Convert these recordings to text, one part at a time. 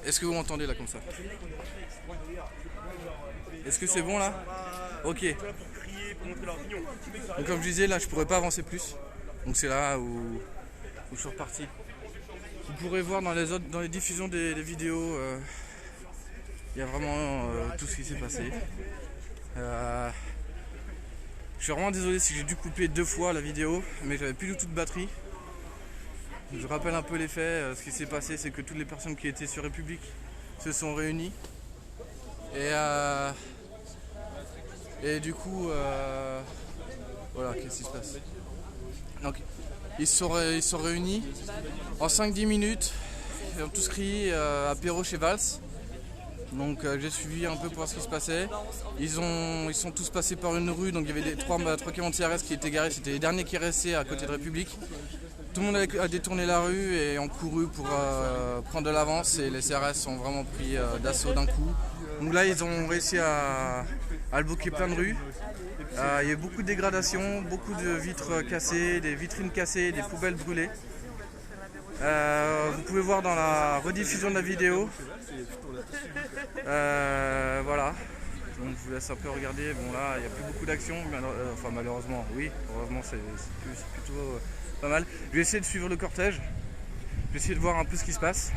Est-ce que vous m'entendez là comme ça? Est-ce que c'est bon là? Ok. Donc comme je disais, là je pourrais pas avancer plus. Donc c'est là où je suis reparti. Vous pourrez voir dans les diffusions des vidéos, il y a vraiment tout ce qui s'est passé. Je suis vraiment désolé si j'ai dû couper 2 fois la vidéo, mais j'avais plus du tout de batterie. Je rappelle un peu les faits. Ce qui s'est passé, c'est que toutes les personnes qui étaient sur République se sont réunies. Et du coup, voilà, qu'est-ce qui se passe? Donc, ils se sont réunis en 5-10 minutes. Ils ont tous crié apéro chez Valls. Donc j'ai suivi un peu pour voir ce qui se passait. Ils sont tous passés par une rue, donc il y avait 3 camions de CRS qui étaient garés, c'était les derniers qui restaient à côté de République. Tout le monde a détourné la rue et ont couru pour prendre de l'avance et les CRS ont vraiment pris d'assaut d'un coup. Donc là ils ont réussi à le bloquer plein de rues. Il y a eu beaucoup de dégradations, beaucoup de vitres cassées, des vitrines cassées, des poubelles brûlées. Vous pouvez voir dans la rediffusion de la vidéo. Voilà, donc je vous laisse un peu regarder. Bon là il n'y a plus beaucoup d'action, enfin malheureusement, oui, heureusement c'est plutôt pas mal. Je vais essayer de suivre le cortège, je vais essayer de voir un peu ce qui se passe.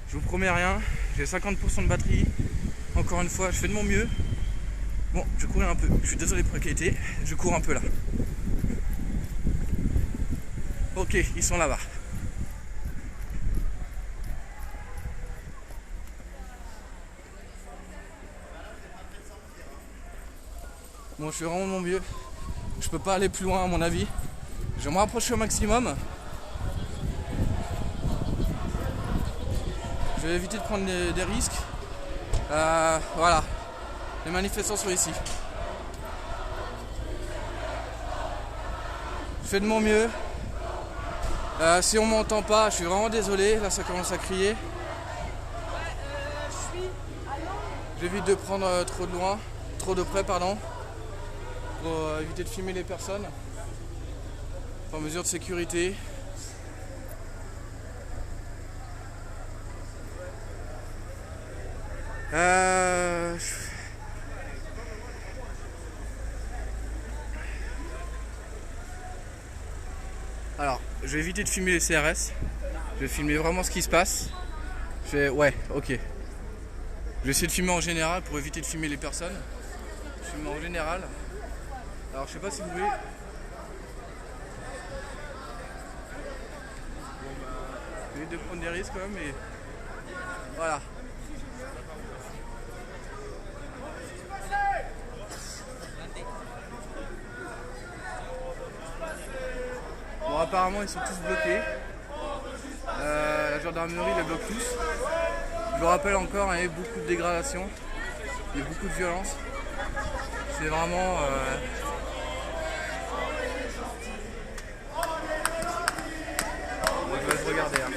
Je vous promets rien, j'ai 50% de batterie, encore une fois je fais de mon mieux. Bon, je courais un peu, je suis désolé pour la qualité, je cours un peu là. Ok, ils sont là-bas. Bon, je fais vraiment de mon mieux. Je peux pas aller plus loin à mon avis. Je vais me rapprocher au maximum. Je vais éviter de prendre des risques. Voilà. Les manifestants sont ici. Je fais de mon mieux. Si on m'entend pas, je suis vraiment désolé. Là, ça commence à crier. J'évite de prendre trop de près, pardon. Pour éviter de filmer les personnes en mesure de sécurité. Alors, je vais éviter de filmer les CRS. Je vais filmer vraiment ce qui se passe. Ouais, ok. Je vais essayer de filmer en général pour éviter de filmer les personnes. Je filme en général. Alors je sais pas si vous voulez. J'essaie de prendre des risques quand même, mais voilà. Bon, apparemment ils sont tous bloqués. La gendarmerie les bloque tous. Je vous rappelle encore, il y a eu beaucoup de dégradation, il y a eu beaucoup de violence. C'est vraiment je vais te regarder. Hein.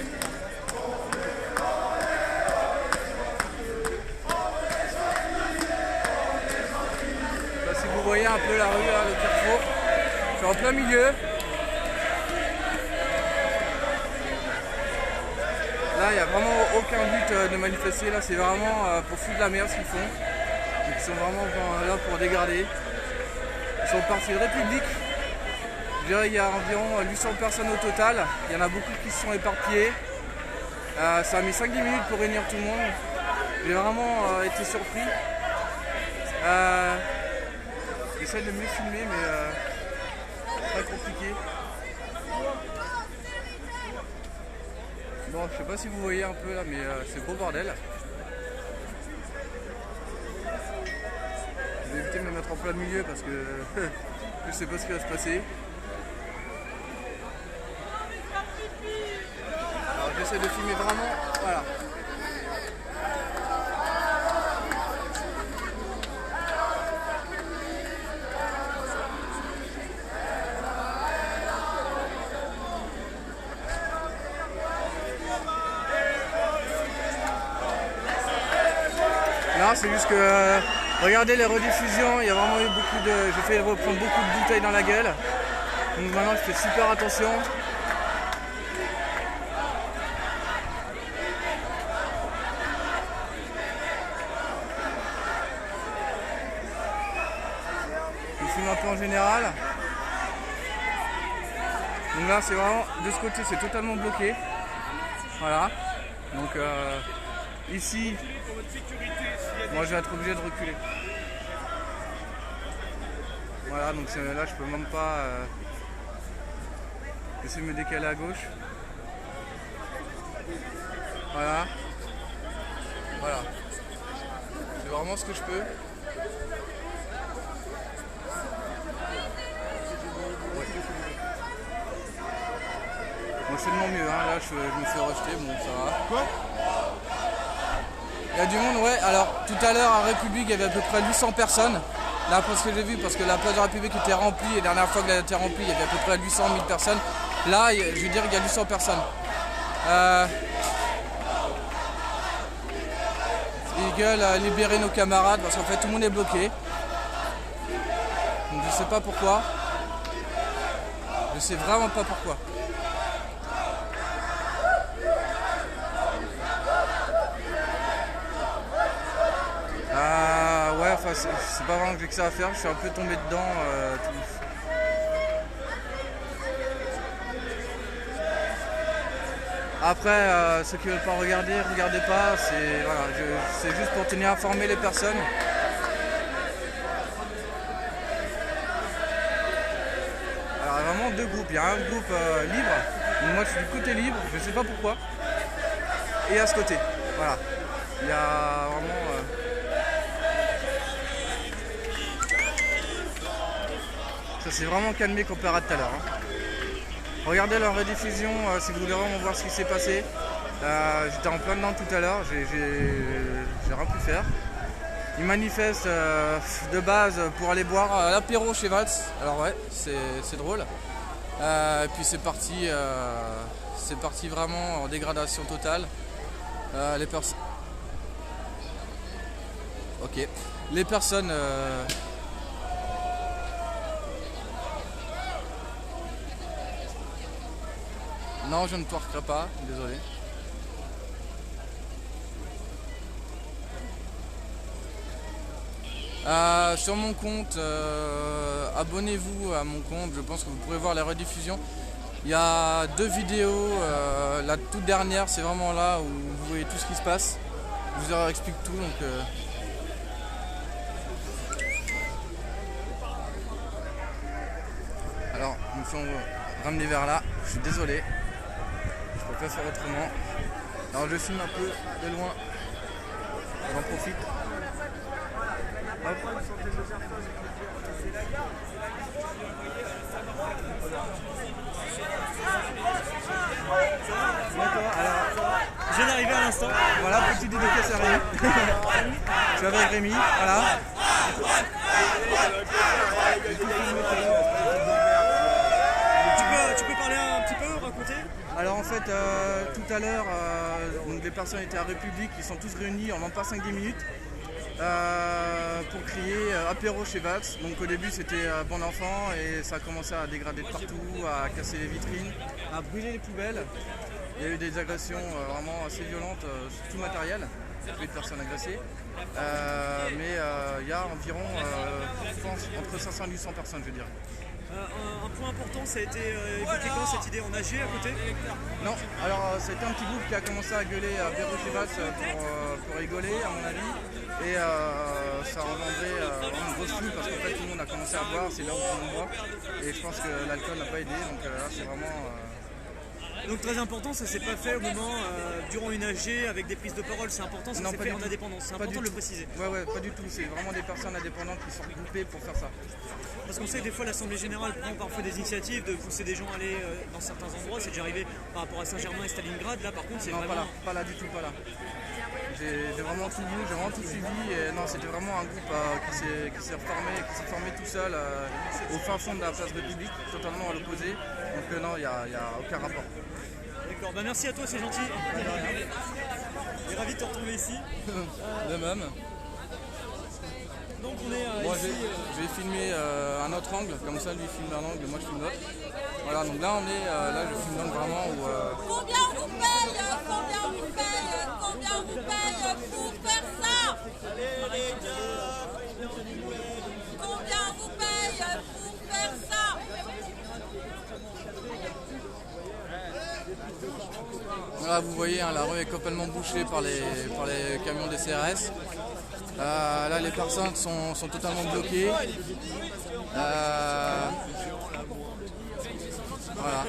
Là, si vous voyez un peu la rue, là, le carrefour, je suis en plein milieu. Là, il n'y a vraiment aucun but de manifester. Là, c'est vraiment pour foutre de la merde ce qu'ils font. Donc, ils sont vraiment là pour dégrader. Ils sont partis de République. Je dirais il y a environ 800 personnes au total. Il y en a beaucoup qui se sont éparpillés. Ça a mis 5-10 minutes pour réunir tout le monde. J'ai vraiment été surpris. J'essaie de mieux filmer, mais c'est très compliqué. Bon, je sais pas si vous voyez un peu là, mais c'est gros bordel. Je vais éviter de me mettre en plein milieu parce que je sais pas ce qui va se passer. Alors j'essaie de filmer vraiment, voilà. Non, c'est juste que regardez les rediffusions, il y a vraiment eu beaucoup de. J'ai fait reprendre beaucoup de bouteilles dans la gueule. Donc maintenant je fais super attention. filme un peu en général. Donc là c'est vraiment, de ce côté c'est totalement bloqué. Voilà. Donc ici, moi je vais être obligé de reculer. Voilà, donc là je peux même pas essayer de me décaler à gauche. Voilà. Voilà. C'est vraiment ce que je peux. Moi je fais de mon mieux, hein. Là je me fais rejeter, bon ça va. Quoi? Il y a du monde, ouais. Alors tout à l'heure à République il y avait à peu près 800 personnes. Là parce que j'ai vu, parce que la place de la République était remplie, et la dernière fois qu'elle a été remplie il y avait à peu près 800 000 personnes. Là je veux dire il y a 800 personnes. Ils gueulent à libérer nos camarades parce qu'en fait tout le monde est bloqué. Donc je sais pas pourquoi. Je sais vraiment pas pourquoi. Ouais, enfin c'est pas vraiment que j'ai que ça à faire, je suis un peu tombé dedans. Après, ceux qui veulent pas regarder, regardez pas, c'est voilà, c'est juste pour tenir informé les personnes. Alors vraiment deux groupes, il y a un groupe libre, donc moi je suis du côté libre, je sais pas pourquoi, et à ce côté, voilà, il y a vraiment... Ça s'est vraiment calmé comparé à tout à l'heure. Hein. Regardez leur rediffusion si vous voulez vraiment voir ce qui s'est passé. J'étais en plein dedans tout à l'heure, j'ai rien pu faire. Ils manifestent de base pour aller boire l'apéro chez Valls. Alors ouais, c'est drôle. Et puis c'est parti vraiment en dégradation totale. Les personnes... Ok. Les personnes... Non, je ne twerkerai pas, désolé. Sur mon compte, abonnez-vous à mon compte, je pense que vous pourrez voir les rediffusions. Il y a 2 vidéos, la toute dernière c'est vraiment là où vous voyez tout ce qui se passe. Je vous explique tout donc... Alors, nous sommes ramenés vers là, je suis désolé. Je peux pas faire autrement. Alors je filme un peu de loin. J'en profite. Hop. D'accord, alors Je viens d'arriver à l'instant. voilà, petite dédicace à Rémi. Je suis avec Rémi, voilà. Tu peux parler un petit peu, raconter? Alors en fait, tout à l'heure, donc les personnes étaient à République, ils sont tous réunis en même pas 5-10 minutes pour crier apéro chez Valls. Donc au début c'était bon enfant et ça a commencé à dégrader de partout, à casser les vitrines, à brûler les poubelles. Il y a eu des agressions vraiment assez violentes sur tout le matériel, il y a eu de personnes agressées. Mais il y a environ, je pense, entre 500 et 800 personnes, je veux dire. Un point important, ça a été évoqué quand cette idée en AG à côté? Non, alors c'était un petit groupe qui a commencé à gueuler à Apéro chez Valls pour rigoler à mon avis. Et ça a engendré une grosse foule parce qu'en fait tout le monde a commencé à boire, c'est là où tout le monde boit. Et je pense que l'alcool n'a pas aidé, donc là c'est vraiment... Donc très important, ça s'est pas fait au moment, durant une AG avec des prises de parole, c'est important, ça Non, s'est pas fait du en tout. indépendance, c'est Pas important du de le tout. préciser. Ouais, pas du tout, c'est vraiment des personnes indépendantes qui sont regroupées pour faire ça. Parce qu'on sait que des fois l'Assemblée Générale prend parfois des initiatives de pousser des gens à aller dans certains endroits, c'est déjà arrivé par rapport à Saint-Germain et Stalingrad, là par contre c'est Non, vraiment... pas là du tout, pas là. J'ai vraiment tout vu, j'ai vraiment tout suivi. Et non, c'était vraiment un groupe qui s'est formé tout seul au fin fond de la place République, totalement à l'opposé. Donc non, il n'y a aucun rapport. D'accord, bah merci à toi, c'est gentil. Et ravi de te retrouver ici. De même. Donc on est Moi ici... je vais filmer un autre angle, comme ça lui il filme un angle et moi je filme l'autre. Voilà, donc là on est, là je filme l'angle vraiment où... Combien vous paye pour faire ça? Combien vous paye là vous voyez, hein, la rue est complètement bouchée par les camions des CRS. Là les personnes sont totalement bloquées. Voilà.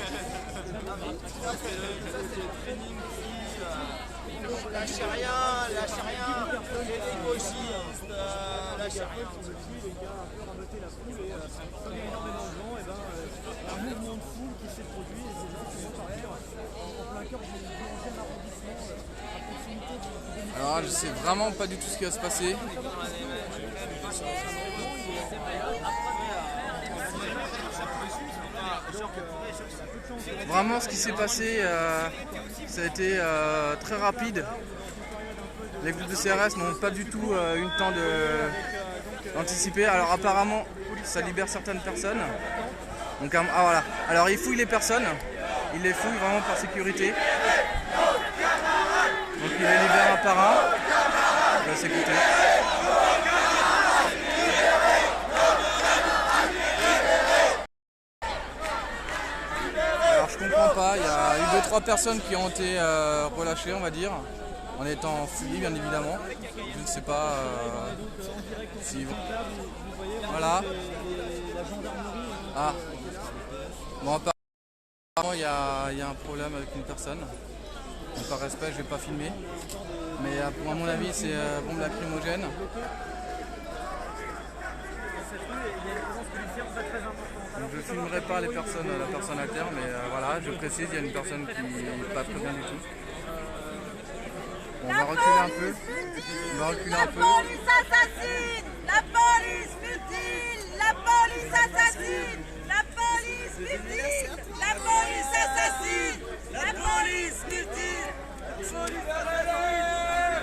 Lâchez rien, les écologistes, lâchez rien. Comme il y a énormément de gens, un mouvement de foule qui s'est produit et ces gens qui vont partir en plein cœur du 11e arrondissement à proximité de Alors là, je sais vraiment pas du tout ce qui va se passer. Vraiment ce qui s'est passé, ça a été très rapide. Les groupes de CRS n'ont pas du tout eu le temps d'anticiper. Alors apparemment ça libère certaines personnes. Donc voilà. Alors ils fouillent les personnes, ils les fouillent vraiment par sécurité. Donc ils les libèrent un par un. On va s'écouter. Alors je comprends pas, il y a eu 2-3 personnes qui ont été relâchées, on va dire, en étant fouillées bien évidemment. Je ne sais pas si... Voilà. Ah. Bon, apparemment il y a un problème avec une personne. Donc, par respect, je ne vais pas filmer. Mais pour à mon avis, c'est bombe lacrymogène. Donc, je ne filmerai pas la personne à terre, mais voilà, je précise, il y a une personne qui n'est pas très bien du tout. Bon, on va reculer un peu. On va reculer un peu. La police assassine! La police mutile! La police assassine! La police mutile! La police assassine! La police mutile!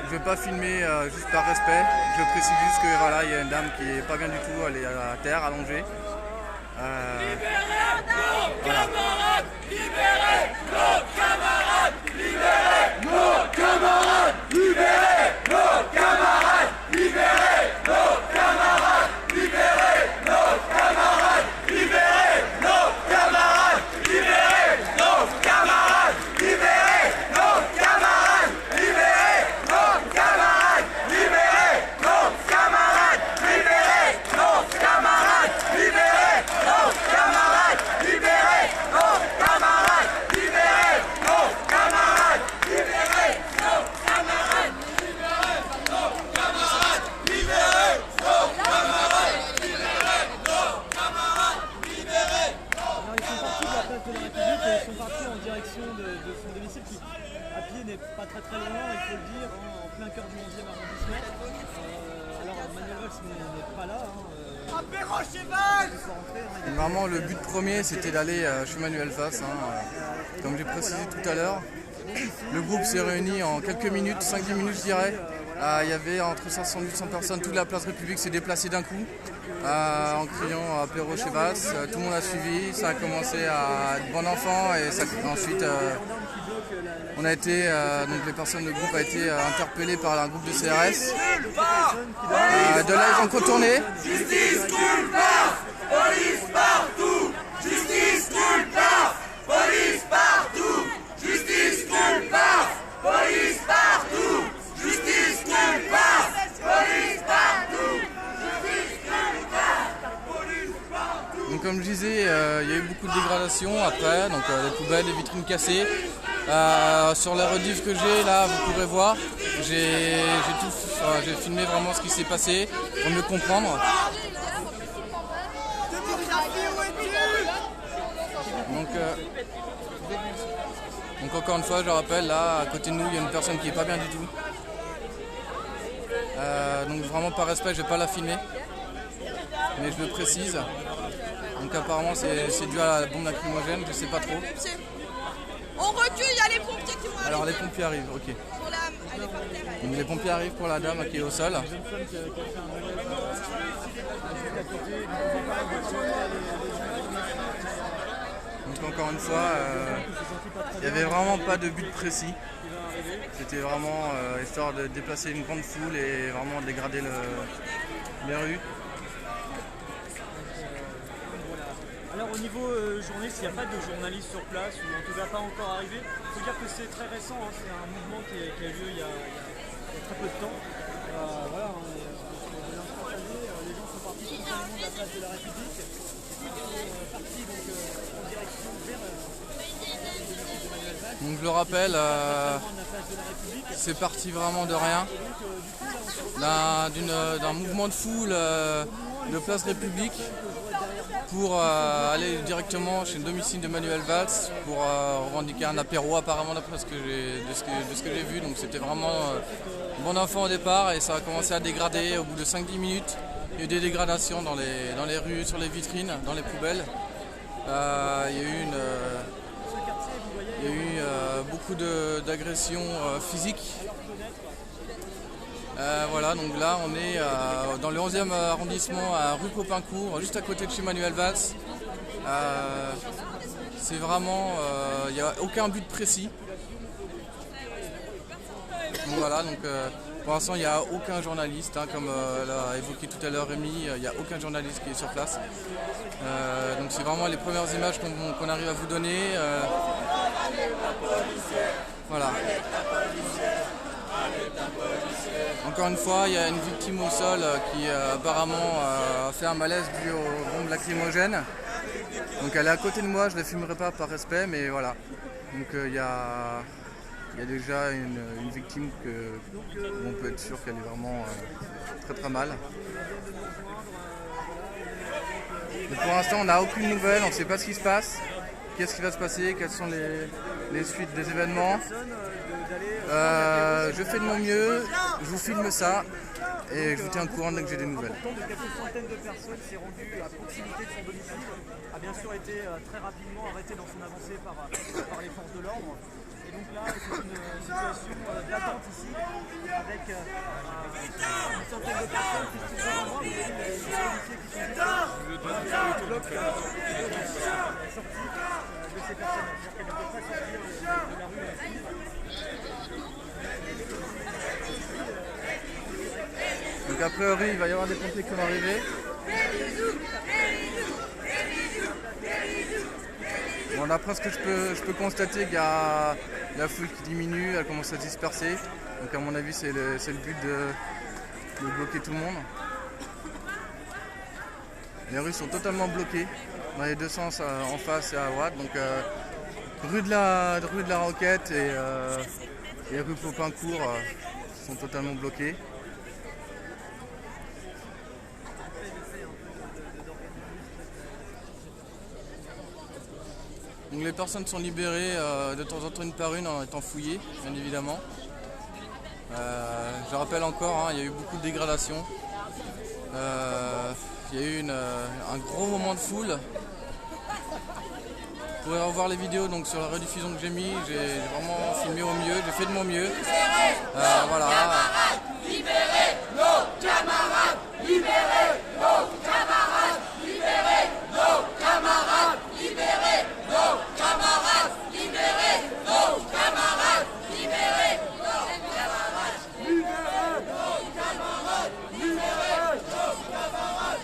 Je ne vais pas filmer juste par respect. Je précise juste que voilà, il y a une dame qui est pas bien du tout, elle est à terre, allongée. Libérez nos Voilà. camarades! Libérez nos camarades! Libérez nos camarades! Libérez nos camarades! Libérez nos camarades! Libérez nos camarades! Libérez nos camarades! Libérez nos camarades! Libérez nos camarades! Libérez nos camarades! Libérez nos camarades! Libérez nos camarades! Libérez nos camarades! Libérez nos camarades! Libérez nos camarades! Libérez nos camarades! Libérez nos camarades! Libérez nos camarades! Libérez nos camarades! Libérez Alors, ils sont partis de la place de la République et ils sont partis en direction de son domicile qui, à pied, n'est pas très très loin, il faut le dire, en plein cœur du 11e arrondissement. Alors Manuel Valls n'est pas là. Vraiment, le but premier, c'était d'aller chez Manuel Valls. Comme j'ai précisé tout à l'heure, le groupe s'est réuni en quelques minutes, 5-10 minutes je dirais. Il y avait entre 500 et 800 personnes, toute la place République s'est déplacée d'un coup en criant apéro chez Valls. Tout le monde a suivi, ça a commencé à être bon enfant et ensuite on a été, donc les personnes du groupe ont été interpellées par un groupe de CRS. De là ils ont contourné. Justice coule paf! Police partout! Justice coule paf! Police partout! Justice coule paf! Police partout! Justice coule paf! Police partout! Justice coule paf! Police partout! Donc comme je disais, il y a eu beaucoup de dégradations après, donc les poubelles, les vitrines cassées. Sur la rediff que j'ai là, vous pourrez voir, j'ai filmé vraiment ce qui s'est passé pour mieux comprendre. Donc encore une fois, je rappelle, là à côté de nous, il y a une personne qui est pas bien du tout. Donc vraiment par respect, je vais pas la filmer, mais je le précise. Donc apparemment c'est dû à la bombe lacrymogène, je sais pas trop. On recule, il y a les pompiers qui vont arriver. Alors les pompiers arrivent, ok. Pour la... Elle est par terre, elle. Donc les pompiers arrivent pour la dame qui est au sol. Donc encore une fois, il n'y avait vraiment pas de but précis. C'était vraiment histoire de déplacer une grande foule et vraiment dégrader les rues. Alors au niveau journaliste, il n'y a pas de journalistes sur place, ou en tout cas pas encore arrivé. Il faut dire que c'est très récent, hein, c'est un mouvement qui a eu lieu il y a très peu de temps. Voilà, on est de l'instantané, les gens sont partis spontanément de la place de la République, ils sont partis donc, en direction vers le domicile d'Emmanuel Valls. Donc je le rappelle, De la place de la République. c'est parti vraiment de rien, Et donc du coup là on se d'un mouvement de foule de Place République pour aller directement chez le domicile d'Emmanuel Valls pour revendiquer un apéro apparemment d'après ce que j'ai vu. Donc c'était vraiment bon enfant au départ et ça a commencé à dégrader au bout de 5-10 minutes. Il y a eu des dégradations dans les rues, sur les vitrines, dans les poubelles. Il y a eu beaucoup d'agressions physiques. Voilà, donc là on est dans le 11e arrondissement à rue Popincourt, juste à côté de chez Manuel Valls. C'est vraiment, il n'y a aucun but précis. Donc voilà, donc pour l'instant il n'y a aucun journaliste, hein, comme l'a évoqué tout à l'heure Rémi, il n'y a aucun journaliste qui est sur place. Donc c'est vraiment les premières images qu'on arrive à vous donner. Voilà. Encore une fois, il y a une victime au sol qui apparemment a fait un malaise dû aux bombes lacrymogènes. Donc elle est à côté de moi, je ne la filmerai pas par respect, mais voilà. Donc il y a déjà une victime où on peut être sûr qu'elle est vraiment très très mal. Mais pour l'instant, on n'a aucune nouvelle, on ne sait pas ce qui se passe, qu'est-ce qui va se passer, quelles sont les suites des événements. Je fais de mon mieux, je vous filme ça et je vous tiens au courant dès que j'ai des nouvelles. Un de quelques centaines de personnes s'est rendu à proximité de son domicile, a bien sûr été très rapidement arrêté dans son avancée par les forces de l'ordre. Et donc là, c'est une situation d'attente ici, avec une centaine de personnes qui sont devant moi, mais les policiers qui sont juste bloquent la sortie de ces personnes. C'est-à-dire qu'elles ne peuvent pas sortir de la rue ici. Donc a priori il va y avoir des pompiers qui vont arriver. Bon, d'après ce que je peux constater, qu'il y a la foule qui diminue, elle commence à se disperser. Donc à mon avis c'est le but de bloquer tout le monde. Les rues sont totalement bloquées dans les deux sens, en face et à droite. Donc rue de la Roquette et rue Popincourt sont totalement bloquées. Donc les personnes sont libérées de temps en temps une par une en étant fouillées, bien évidemment. Je rappelle encore, hein, il y a eu beaucoup de dégradations. Il y a eu un gros moment de foule. Vous pourrez revoir les vidéos donc, sur la rediffusion que j'ai mis. J'ai vraiment filmé au mieux, j'ai fait de mon mieux. Voilà. Libérez nos camarades! Libérez nos camarades! Libérez nos camarades! Libérez nos camarades! Libérez nos camarades! Libérez nos camarades! Libérez nos camarades! Libérez nos camarades!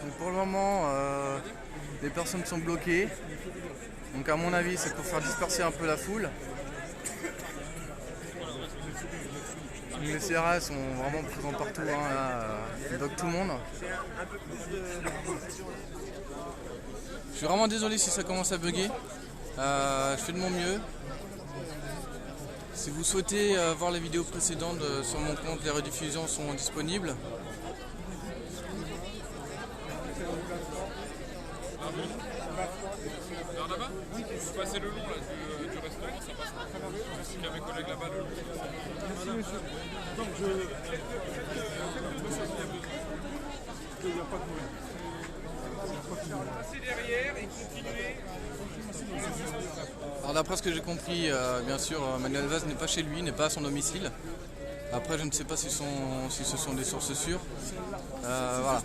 Donc pour le moment, les personnes sont bloquées. Donc à mon avis, c'est pour faire disperser un peu la foule. Les CRS sont vraiment présents partout, hein, là, ils bloquent tout le monde. Je suis vraiment désolé si ça commence à bugger. Je fais de mon mieux. Si vous souhaitez voir les vidéos précédentes sur mon compte, les rediffusions sont disponibles. Alors là-bas, vous passez le long là, du restaurant, ça passe très bien. Je suis avec mes collègues là-bas le long. Merci monsieur. Donc il n'y a pas de moyen. Passez derrière et continuez. Alors d'après ce que j'ai compris, bien sûr, Manuel Valls n'est pas chez lui, n'est pas à son domicile. Après, je ne sais pas si ce sont des sources sûres. Voilà.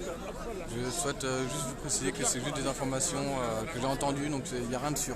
Je souhaite juste vous préciser que c'est juste des informations que j'ai entendues, donc il n'y a rien de sûr.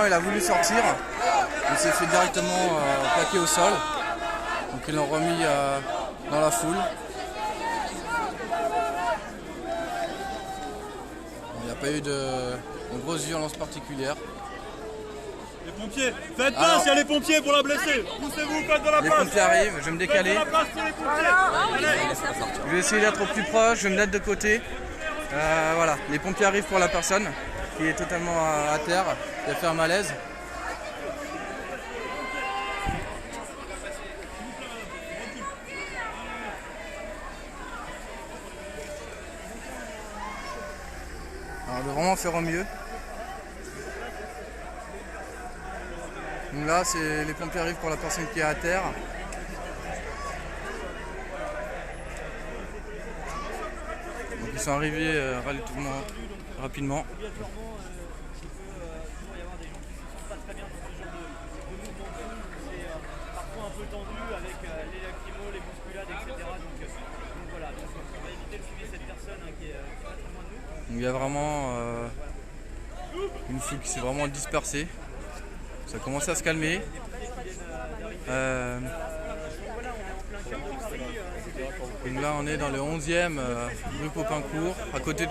Il a voulu sortir, il s'est fait directement plaquer au sol, donc ils l'ont remis dans la foule. Il n'y a pas eu de grosse violence particulière. Les pompiers, faites place, il y a les pompiers pour la blesser. Poussez-vous, faites de la place. Les pompiers arrivent, je vais me décaler. Faites de la place pour les pompiers. Je vais essayer d'être au plus proche, je vais me mettre de côté. Voilà, les pompiers arrivent pour la personne qui est totalement à terre, qui a fait un malaise. Alors, on va vraiment faire au mieux. Donc là, les pompiers arrivent pour la personne qui est à terre. Donc ils sont arrivés relativement rapidement. Obligatoirement, il peut toujours y avoir des gens qui ne se sentent pas très bien dans ce genre de mouvement de foule. C'est parfois un peu tendu avec les lacrymos, les bousculades, etc. Donc voilà, donc on va éviter de suivre cette personne qui est pas très loin de nous. Donc il y a vraiment une foule qui s'est vraiment dispersée. Ça commence à se calmer. Donc là on est dans le 11e rue Popincourt, à côté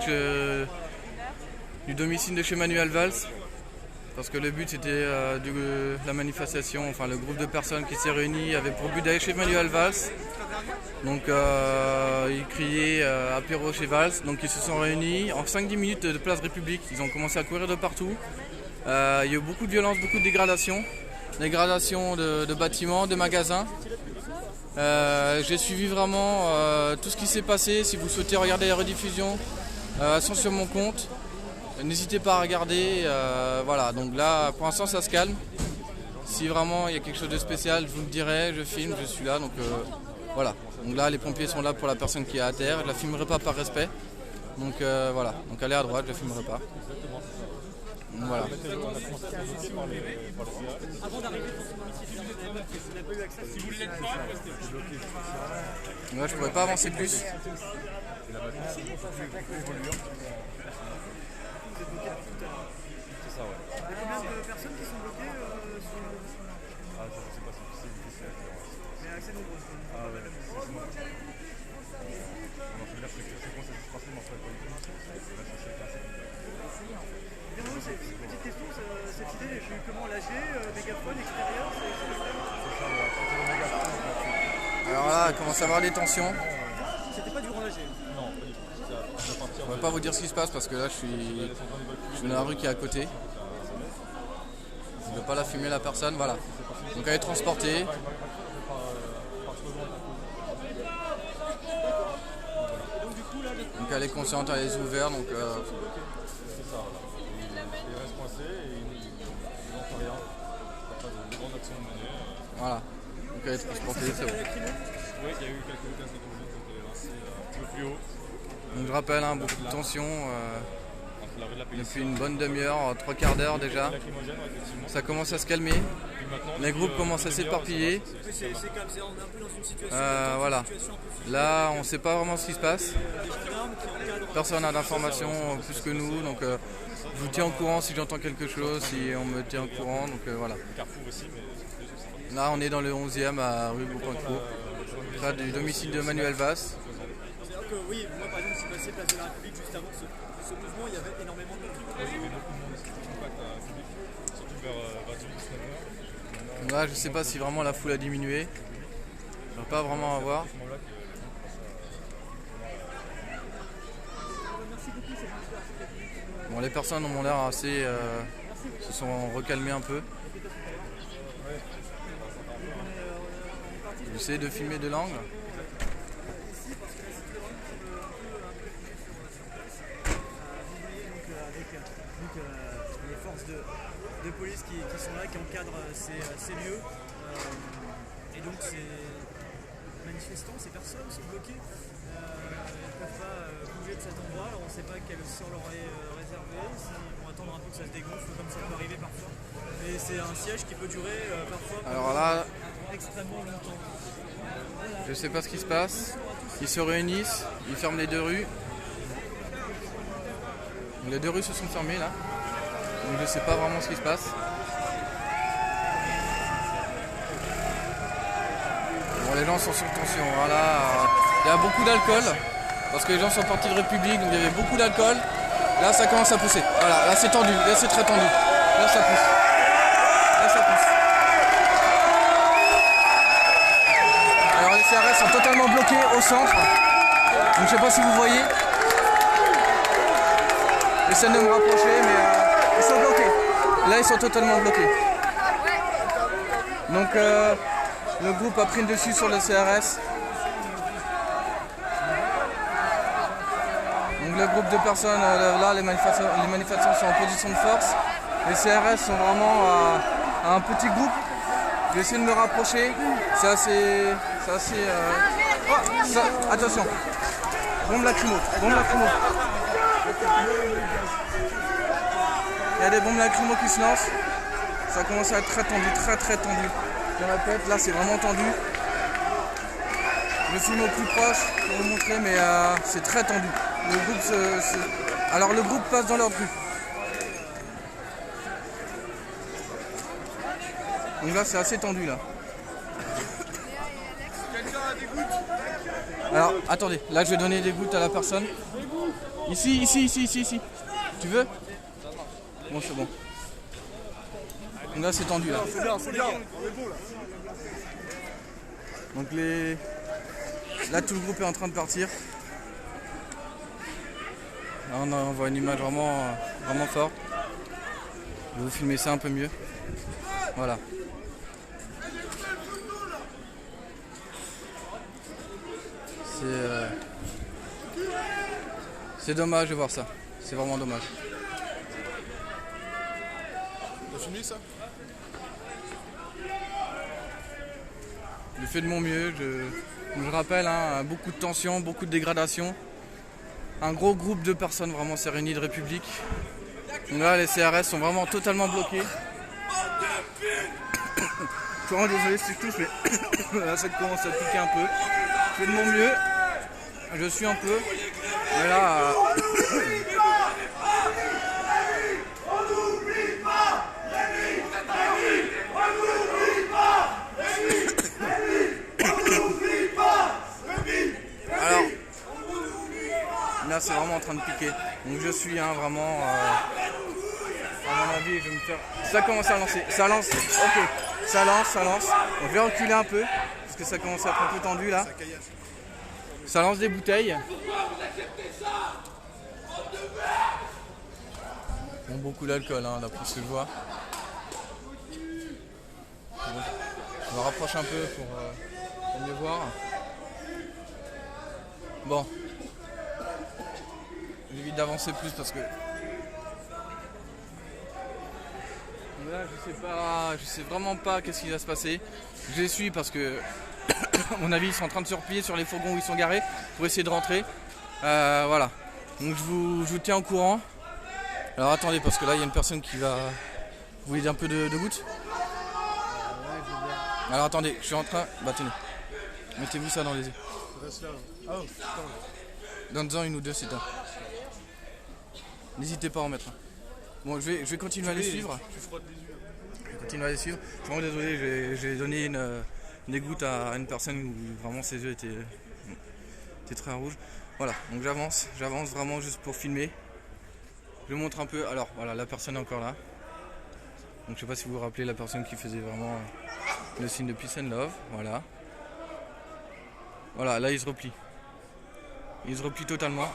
du domicile de chez Manuel Valls. Parce que le but c'était la manifestation, enfin le groupe de personnes qui s'est réuni avait pour but d'aller chez Manuel Valls. Donc ils criaient apéro chez Valls, donc ils se sont réunis en 5-10 minutes de place République. Ils ont commencé à courir de partout. Il y a eu beaucoup de violence, beaucoup de dégradation de bâtiments, de magasins. J'ai suivi vraiment tout ce qui s'est passé. Si vous souhaitez regarder les rediffusions, sont sur mon compte. N'hésitez pas à regarder. Voilà, donc là pour l'instant ça se calme. Si vraiment il y a quelque chose de spécial, je vous le dirai, je filme, je suis là. Donc voilà. Donc là les pompiers sont là pour la personne qui est à terre. Je ne la filmerai pas par respect. Donc voilà. Donc elle est à droite, je ne la filmerai pas. Voilà. Avant d'arriver dans son domicile, vous n'avez pas eu accès si vous l'êtes pas. Moi je pourrais pas avancer plus. C'est ça, ouais. Il y a combien de personnes qui sont bloquées sur le... Ah, je sais pas si c'est difficile. Mais assez nombreuses. Ah ouais, c'est moi. Non, je veux dire, c'est comment ça se passe, mais en fait, pas du tout. Petite question, cette idée, j'ai eu comment l'AG, mégaphone, extérieur, c'est ça, à partir de mégaphone. Alors là, il commence à y avoir des tensions. C'était pas durant l'AG. Non, pas du tout. Je ne vais pas vous dire ce qui se passe parce que là je suis dans la rue qui est à côté. Je ne veux pas la filmer la personne, voilà. Donc elle est transportée. Donc elle est consciente, elle est ouverte. Donc c'est ça, voilà. Il reste coincé et il n'entend rien. Il n'y a pas de grande action menée. voilà. Donc elle est transportée, c'est bon. Oui, il y a eu quelques occasions de conduite, donc c'est un petit peu plus haut. Donc je rappelle, hein, beaucoup de tension Entre la rue de la depuis une bonne demi-heure, 3/4 d'heure déjà. lacrymogène, effectivement. Ça commence à se calmer. Puis maintenant, Les groupes commencent à s'éparpiller. C'est calme, on est un peu dans une situation. Voilà. Là, on ne sait pas vraiment ce qui se passe. Des gendarmes qui encadrent personne n'a d'informations plus que nous, donc je vous tiens au courant si j'entends quelque chose, si on me tient au courant, donc voilà. Là on est dans le 11e à rue Boucancourt, près du domicile de Manuel Valls. C'est-à-dire que oui, moi par exemple, je suis passé place de la République juste avant ce mouvement, il y avait énormément de monde. Il y avait beaucoup de monde, surtout vers 18-19h. Là je sais pas si vraiment la foule a diminué, on va pas vraiment à voir. Bon, les personnes ont l'air assez se sont recalmées un peu. J'essaie de filmer de l'angle. Les forces de police qui sont là, qui encadrent ces lieux. Et donc ces manifestants, ces personnes sont bloquées. Ils ne peuvent pas bouger de cet endroit. Alors on ne sait pas quel sort leur est réservé. Ils vont attendre un peu que ça se dégonfle, comme ça peut arriver parfois. Et c'est un siège qui peut durer parfois Alors là, extrêmement longtemps. je sais pas ce qui se passe. Ils se réunissent, ils ferment les deux rues. Les deux rues se sont fermées là. Donc je sais pas vraiment ce qui se passe. Bon, les gens sont sous tension. Voilà. Il y a beaucoup d'alcool. Parce que les gens sont partis de République, donc il y avait beaucoup d'alcool. Là ça commence à pousser. Voilà, là c'est tendu, là c'est très tendu. Là ça pousse. Là ça pousse. Alors les CRS sont totalement bloqués au centre. Donc je sais pas si vous voyez. J'essaie de me rapprocher mais ils sont bloqués. Là ils sont totalement bloqués. Donc le groupe a pris le dessus sur le CRS. Donc le groupe de personnes, là les manifestants sont en position de force. Les CRS sont vraiment à un petit groupe. Je vais essayer de me rapprocher. C'est assez attention. Bombe lacrymo. Il y a des bombes lacrymo qui se lancent. Ça commence à être très tendu, très tendu. Je répète, là c'est vraiment tendu. Je filme au plus proche pour vous montrer, mais c'est très tendu. Le groupe Alors le groupe passe dans leur rue. Donc là c'est assez tendu là. Alors attendez, là je vais donner des gouttes à la personne. Ici. Tu veux? Bon c'est bon. Donc là c'est tendu là. C'est bien, on est bon là. Donc là tout le groupe est en train de partir. Là on voit une image vraiment forte. Je vais vous filmer ça un peu mieux. Voilà. C'est dommage de voir ça. C'est vraiment dommage. T'as filmé ça? Je fais de mon mieux. Je rappelle, hein, beaucoup de tension, beaucoup de dégradation. Un gros groupe de personnes vraiment s'est réuni de République. Donc là, les CRS sont vraiment totalement bloqués. Je suis vraiment désolé si je touche, mais là, ça commence à piquer un peu. Je fais de mon mieux. Je suis un peu. Mais là... Alors, là c'est vraiment en train de piquer. Donc je suis vraiment, à mon avis, je vais me faire... Ça commence à lancer. Ça lance, ok. Ça lance. Donc je vais reculer un peu, parce que ça commence à être un peu tendu là. Ça lance des bouteilles. Bon, beaucoup d'alcool, hein, d'après ce que je vois. Bon, je me rapproche un peu pour mieux voir. Bon. J'évite d'avancer plus parce que... Là, je sais vraiment pas qu'est-ce qui va se passer. Je les suis parce que, à mon avis, ils sont en train de se replier sur les fourgons où ils sont garés pour essayer de rentrer. Voilà. Donc je vous tiens au courant. Alors attendez, parce que là, il y a une personne qui va... Vous voulez un peu de gouttes? Alors attendez, je suis en train... Bah tenez. Mettez-vous ça dans les yeux. Donne-en une ou deux, c'est un. N'hésitez pas à en mettre un. Bon, je vais continuer à les suivre. Tu frottes les yeux. Je vais continuer à les suivre. Je suis vraiment désolé, j'ai donné une goutte à une personne où vraiment ses yeux étaient très rouges. Voilà, donc j'avance vraiment juste pour filmer. Je vous montre un peu. Alors voilà, la personne est encore là. Donc je sais pas si vous vous rappelez la personne qui faisait vraiment le signe de peace and love. Voilà. Voilà, là il se replie. Il se replie totalement.